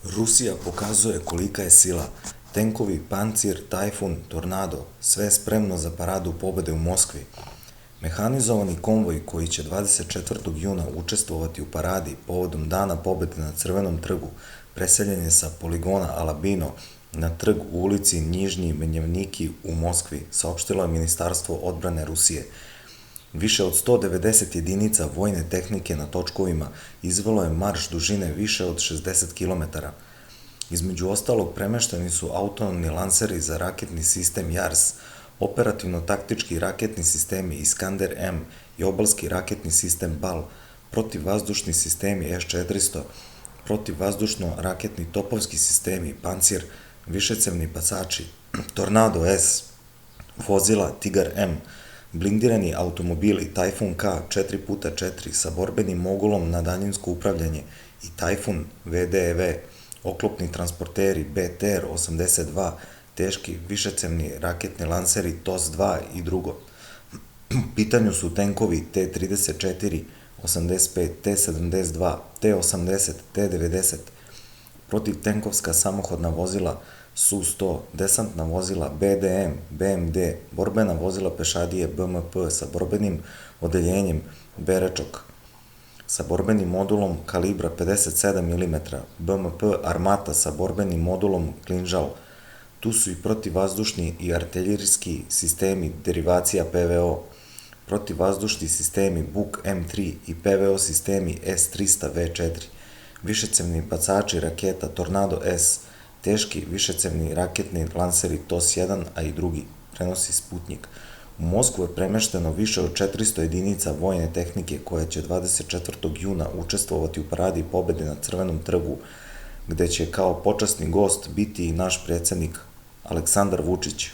Rusija pokazuje kolika je sila. Tenkovi, pancir, tajfun, tornado, sve je spremno za paradu pobede u Moskvi. Mehanizovani konvoj koji će 24. juna učestvovati u paradi povodom Dana pobede na Crvenom trgu preseljen je sa poligona Alabino na trg u ulici Njižnji Menjevniki u Moskvi, saopštilo je Ministarstvo odbrane Rusije. Više od 190 jedinica vojne tehnike na točkovima izvelo je marš dužine više od 60 km. Između ostalog premešteni su autonomni lanseri za raketni sistem JARS, operativno-taktički raketni sistemi Iskander M i obalski raketni sistem BAL, protivvazdušni sistemi S-400, protivvazdušno-raketni topovski sistemi Pancir, višecevni bacači, Tornado S, vozila Tigar M, blindirani automobili Tajfun K 4x4 sa borbenim mogulom na daljinsko upravljanje i Tajfun VDEV, oklopni transporteri BTR-82, teški višecevni raketni lanseri TOS-2 i drugo. U pitanju su tenkovi T-34, 85, T-72, T-80, T-90, protivtenkovska samohodna vozila Su-100, desantna vozila BDM, BMD, borbena vozila pešadije BMP sa borbenim odeljenjem Berečok, sa borbenim modulom kalibra 57 mm, BMP Armata sa borbenim modulom Klinžal. Tu su i protivvazdušni i artiljerijski sistemi derivacija PVO, protivvazdušni sistemi Buk M3 i PVO sistemi S-300V4, višecevni bacači raketa Tornado S, teški višecevni raketni lanseri TOS-1, a i drugi, prenosi Sputnjik. U Moskvu je premešteno više od 400 jedinica vojne tehnike koja će 24. juna učestvovati u paradi pobede na Crvenom trgu, gde će kao počasni gost biti i naš predsednik Aleksandar Vučić.